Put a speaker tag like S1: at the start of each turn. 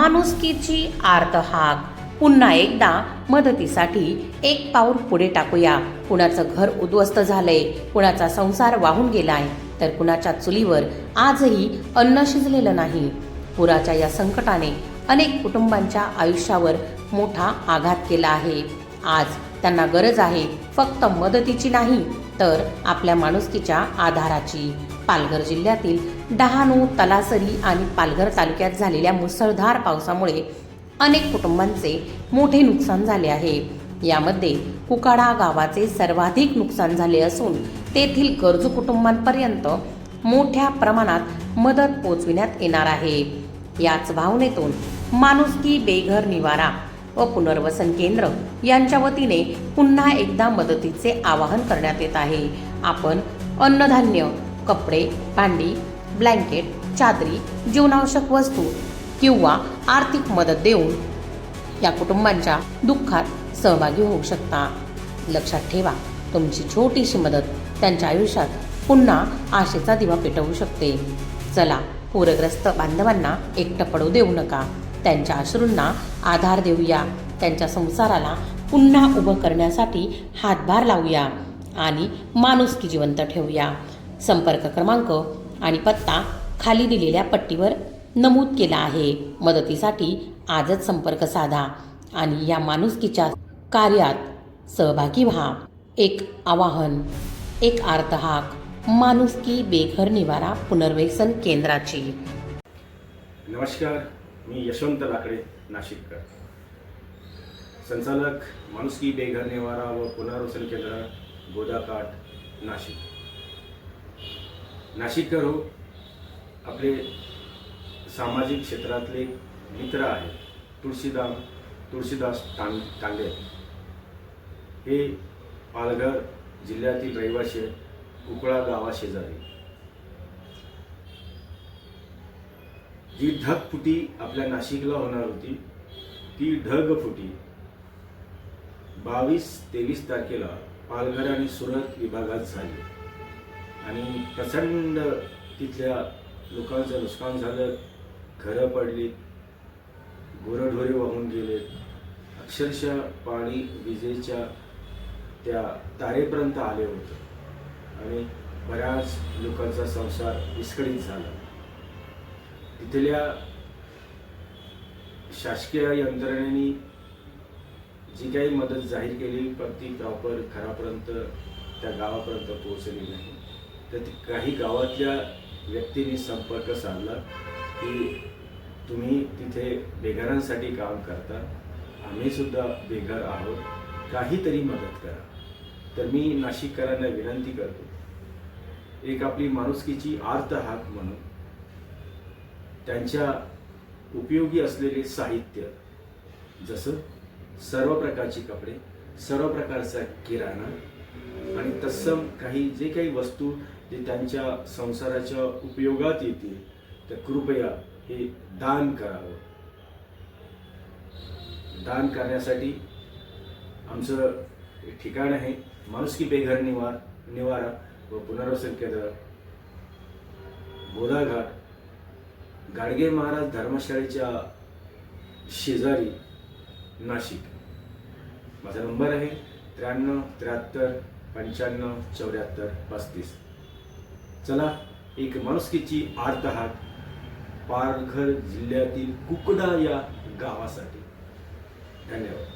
S1: माणुसकीची आर्त हाक. पुन्हा एकदा मदतीसाठी एक पाऊल पुढे टाकूया. कुणाचं घर उद्ध्वस्त झालंय, कुणाचा संसार वाहून गेलाय, तर कुणाच्या चुलीवर आजही अन्न शिजलेलं नाही. पुराच्या या संकटाने अनेक कुटुंबांच्या आयुष्यावर मोठा आघात केला आहे. आज त्यांना गरज आहे फक्त मदतीची नाही, तर आपल्या माणुसकीच्या आधाराची. पालघर जिल्ह्यातील डहाणू, तलासरी आणि पालघर तालुक्यात झालेल्या मुसळधार पावसामुळे अनेक कुटुंबांचे मोठे नुकसान झाले आहे. यामध्ये कुकाडा गावाचे सर्वाधिक नुकसान झाले असून तेथील गरजू कुटुंबांपर्यंत मोठ्या प्रमाणात मदत पोहोचविण्यात येणार आहे. याच भावनेतून माणुसकी बेघर निवारा व पुनर्वसन केंद्र यांच्या वतीने पुन्हा एकदा मदतीचे आवाहन करण्यात येत आहे. आपण अन्नधान्य, कपडे, भांडी, ब्लँकेट, चादरी, जीवनावश्यक वस्तू किंवा आर्थिक मदत देऊन या कुटुंबांच्या दुःखात सहभागी होऊ शकता. लक्षात ठेवा, तुमची छोटीशी मदत त्यांच्या आयुष्यात पुन्हा आशेचा दिवा पेटवू शकते. चला, पूरग्रस्त बांधवांना एकटं पडू देऊ नका. त्यांच्या अश्रूंना आधार देऊया. त्यांच्या संसाराला पुन्हा उभं करण्यासाठी हातभार लावूया आणि माणुसकी जिवंत ठेवूया. संपर्क क्रमांक आणि पत्ता खाली दिलेल्या पट्टीवर नमूद केला आहे. मदतीसाठी आजच संपर्क साधा आणि या माणुसकीच्या कार्यात सहभागी व्हा. एक आवाहन, एक आर्तहाक, माणुसकी बेघर निवारा पुनर्वसन केंद्राची.
S2: नमस्कार, मी यशवंत लाकडे, नाशिककर, संचालक माणुसकी बेघर निवारा व पुनर्वसन केंद्र, गोदाकाठ, नाशिक. नाशिककर हो, आपले सामाजिक क्षेत्रातले मित्र आहेत तुळशीदास तांडे. हे पालघर जिल्ह्यातील रहिवासी आहेत, कुकळा गावाशेजारी. जी ढगफुटी आपल्या नाशिकला होणार होती, ती ढगफुटी 22-23 तारखेला पालघर आणि सुरत विभागात झाली आणि प्रचंड तिथल्या लोकांचं नुकसान झालं. घरं पडली, गुरंढोरे वाहून गेले. अक्षरशः पाणी विजेच्या त्या तारेपर्यंत आले होते आणि बऱ्याच लोकांचा संसार विस्कळीत झाला. तिथल्या शासकीय यंत्रणेने जी काही मदत जाहीर केली, पण ती प्रॉपर घरापर्यंत, त्या गावापर्यंत पोहोचली नाही. तर काही गावातल्या व्यक्तींनी संपर्क साधला की तुम्ही तिथे बेघरांसाठी काम करता, आम्ही सुद्धा बेघर आहोत, काहीतरी मदत करा. तर मी नाशिककरांना विनंती करतो, एक आपली माणुसकीची आर्त हाक म्हणून त्यांच्या उपयोगी असलेले साहित्य, जसं सर्व प्रकारची कपडे, सर्व प्रकारचा किराणा आणि तत्सम काही जे काही वस्तू जे त्यांच्या संसाराच्या उपयोगात येतील, तर कृपया हे दान करावं. दान करण्यासाठी आमचं ठिकाण आहे माणुसकी बेघर निवारा व पुनर्वसन केंद्र, गोदाघाट, गाडगे महाराज धर्मशाळेच्या शेजारी, नाशिक. माझा नंबर आहे 93 73 95 74 35. चला, एक माणुसकीची आर्त हाक पालघर जिल्ह्यातील कुकडा या गावासाठी. धन्यवाद.